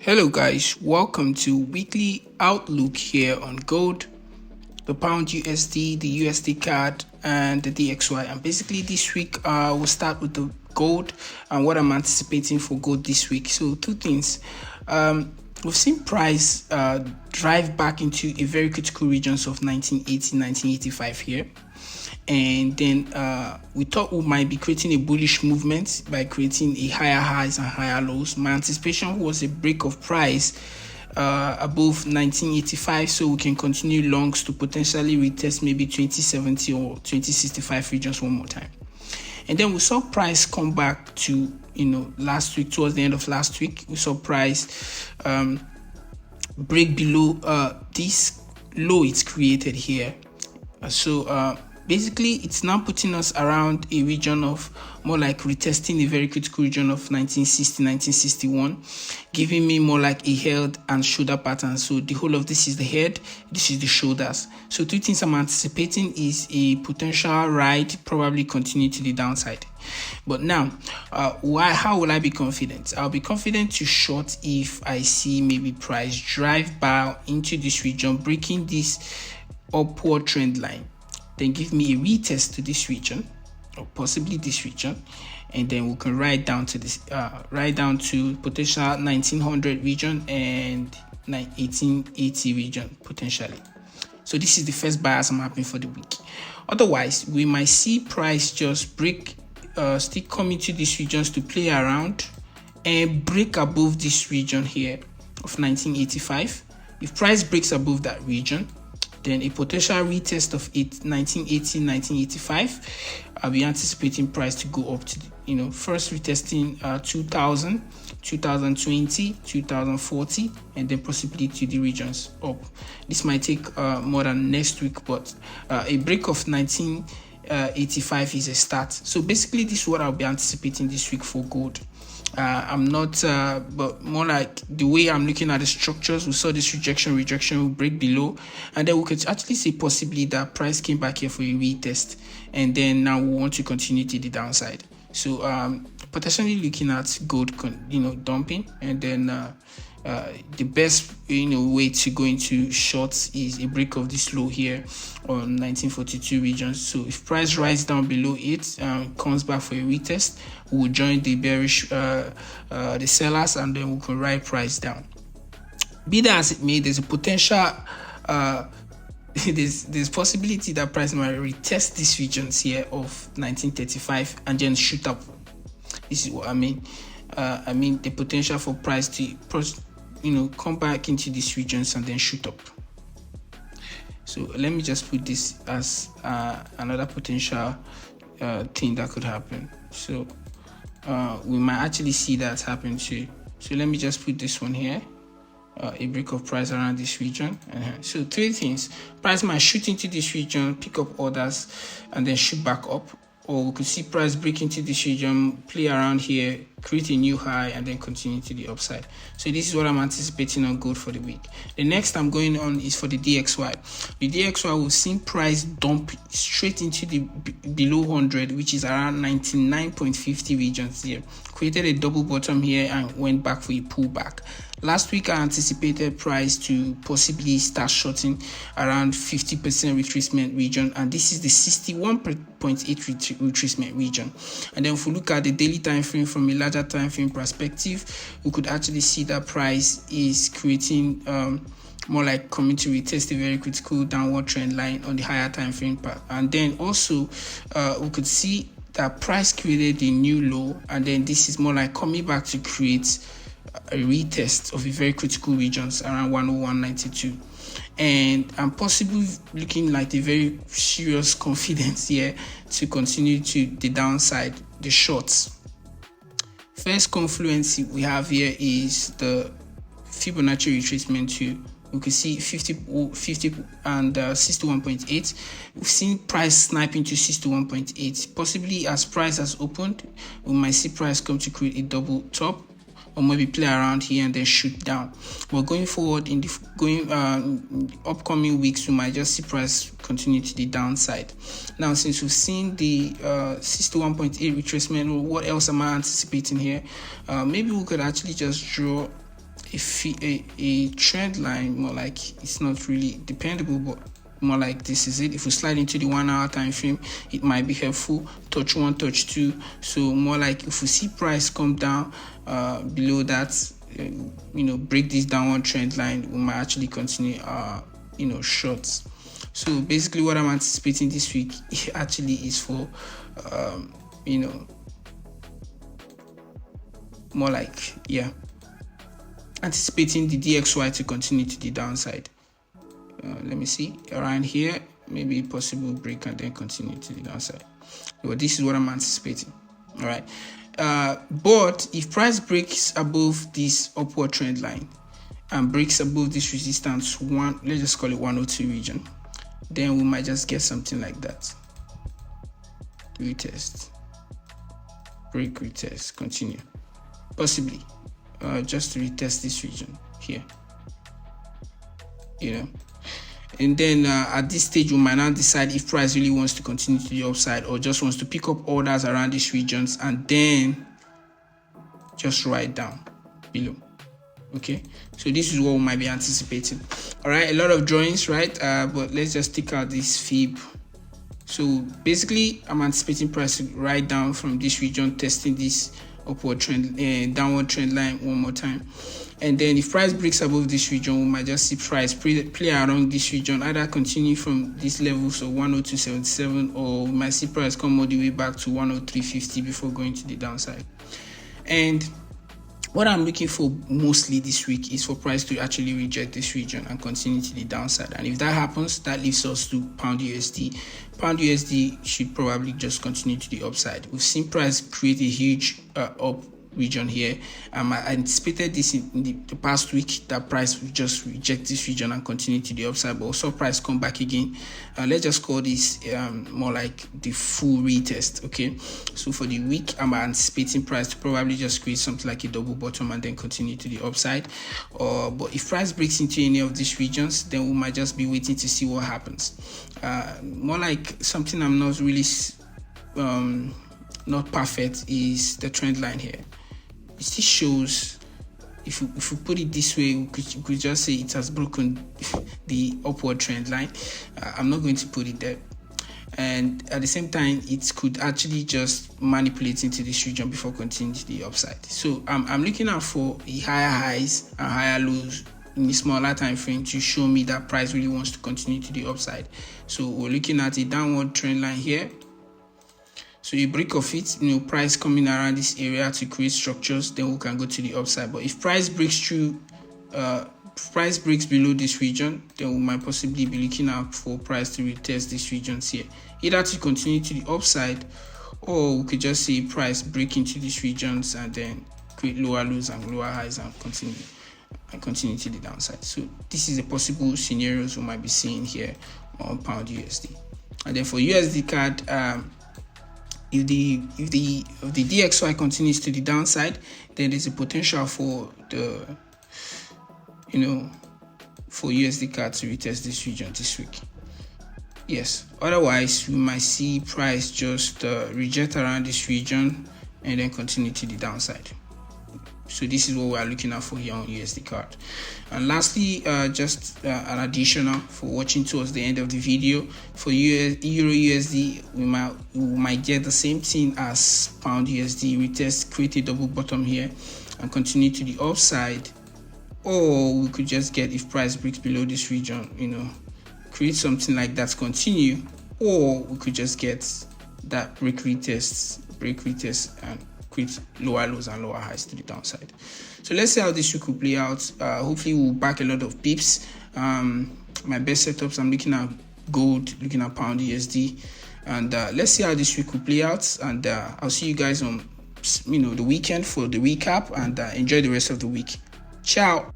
Hello guys, welcome to weekly outlook here on gold, the pound USD, the USDCAD, and the DXY. And basically this week we'll start with the gold and what I'm anticipating for gold this week. So two things. We've seen price drive back into a very critical regions of 1980, 1985 here. And then we thought we might be creating a bullish movement by creating a higher highs and higher lows. My anticipation was a break of price above 1985, so we can continue longs to potentially retest maybe 2070 or 2065 regions one more time. And then we saw price come back to, last week, towards the end of last week, we saw price break below this low it's created here. Basically, it's now putting us around a region of more like retesting a very critical region of 1960, 1961, giving me more like a head and shoulder pattern. So the whole of this is the head, this is the shoulders. So two things I'm anticipating is a potential ride, probably continue to the downside. But now, how will I be confident? I'll be confident to short if I see maybe price drive back into this region, breaking this upward trend line. Then give me a retest to this region, or possibly this region, and then we can ride down to this, ride down to potential 1900 region and 1880 region potentially. So this is the first bias I'm happening for the week. Otherwise, we might see price just break, still coming to these regions to play around and break above this region here of 1985. If price breaks above that region, then a potential retest of 1980, 1985. I'll be anticipating price to go up to, first retesting 2000, 2020, 2040, and then possibly to the regions up. This might take more than next week, but a break of 1985 is a start. So basically, this is what I'll be anticipating this week for gold. I'm not, but more like the way I'm looking at the structures. We saw this rejection will break below, and then we could actually say possibly that price came back here for a retest, and then now we want to continue to the downside. So potentially looking at gold, dumping, and then the best way to go into shorts is a break of this low here on 1942 regions. So if price rises down below it, comes back for a retest, we will join the bearish the sellers, and then we can ride price down. Be that as it may, there's a potential there's possibility that price might retest these regions here of 1935 and then shoot up. This is what I mean. I mean the potential for price to come back into these regions and then shoot up. So let me just put this as another potential thing that could happen. So we might actually see that happen too. So let me just put this one here, a break of price around this region. So three things: price might shoot into this region, pick up orders, and then shoot back up. Or we could see price break into this region, play around here, create a new high, and then continue to the upside. So this is what I'm anticipating on gold for the week. The next I'm going on is for the DXY. The DXY will see price dump straight into the below 100, which is around 99.50 regions here. Created a double bottom here and went back for a pullback. Last week, I anticipated price to possibly start shorting around 50% retracement region, and this is the 61.8 retracement region. And then if we look at the daily time frame from a larger time frame perspective, we could actually see that price is creating more like coming to retest a very critical downward trend line on the higher time frame part. And then also we could see that price created a new low, and then this is more like coming back to create a retest of a very critical regions around 101.92, and I'm possibly looking like a very serious confidence here to continue to the downside, the shorts. First confluence we have here is the Fibonacci retracement to, we can see 50 and 61.8. We've seen price sniping to 61.8. Possibly as price has opened, we might see price come to create a double top, or maybe play around here and then shoot down. But going forward in the upcoming weeks, we might just see price continue to the downside. Now, since we've seen the 61.8 retracement, what else am I anticipating here? Maybe we could actually just draw a trend line, more like it's not really dependable, but more like this is it. If we slide into the 1 hour time frame, it might be helpful. Touch 1, touch 2. So more like if we see price come down below that, break this downward trend line, we might actually continue shorts. So basically what I'm anticipating this week actually is for more like anticipating the DXY to continue to the downside. Let me see, around here, maybe a possible break and then continue to the downside. Well, this is what I'm anticipating. All right. But if price breaks above this upward trend line and breaks above this resistance let's just call it 102 region, then we might just get something like that. Retest, break, retest, continue. Possibly just to retest this region here. And then at this stage we might now decide if price really wants to continue to the upside or just wants to pick up orders around these regions and then just write down below. Okay, so this is what we might be anticipating. All right, a lot of drawings, right? But let's just take out this fib. So basically I'm anticipating price to write down from this region, testing this upward trend downward trend line one more time. And then if price breaks above this region, we might just see price play around this region, either continue from these levels of 102.77, or we might see price come all the way back to 103.50 before going to the downside. And what I'm looking for mostly this week is for price to actually reject this region and continue to the downside. And if that happens, that leaves us to pound USD. Pound USD should probably just continue to the upside. We've seen price create a huge up region here. I anticipated this in the past week that price would just reject this region and continue to the upside, but also price come back again. Let's just call this more like the full retest. Okay, so for the week I'm anticipating price to probably just create something like a double bottom and then continue to the upside. But if price breaks into any of these regions, then we might just be waiting to see what happens. More like something I'm not really not perfect is the trend line here. It still shows, if we put it this way, we could just say it has broken the upward trend line. I'm not going to put it there. And at the same time, it could actually just manipulate into this region before continuing to the upside. So I'm looking out for the higher highs and higher lows in the smaller time frame to show me that price really wants to continue to the upside. So we're looking at a downward trend line here. So you break off it, price coming around this area to create structures, then we can go to the upside. But if price breaks through, price breaks below this region, then we might possibly be looking out for price to retest these regions here, either to continue to the upside, or we could just see price break into these regions and then create lower lows and lower highs and continue to the downside. So this is a possible scenarios we might be seeing here on pound USD. And then for USDCAD, if the DXY continues to the downside, then there's a potential for the for USDCAD to retest this region this week. Yes, otherwise we might see price just reject around this region and then continue to the downside. So this is what we are looking at for here on USDCAD. And lastly, just an additional for watching towards the end of the video, for Euro USD, we might get the same thing as pound USD, retest, create a double bottom here and continue to the upside, or we could just get, if price breaks below this region, create something like that, continue, or we could just get that break retest and create lower lows and lower highs to the downside. So let's see how this week will play out. Hopefully we'll back a lot of pips. My best setups, I'm looking at gold, looking at pound USD, and let's see how this week will play out. And I'll see you guys on the weekend for the recap, and enjoy the rest of the week. Ciao.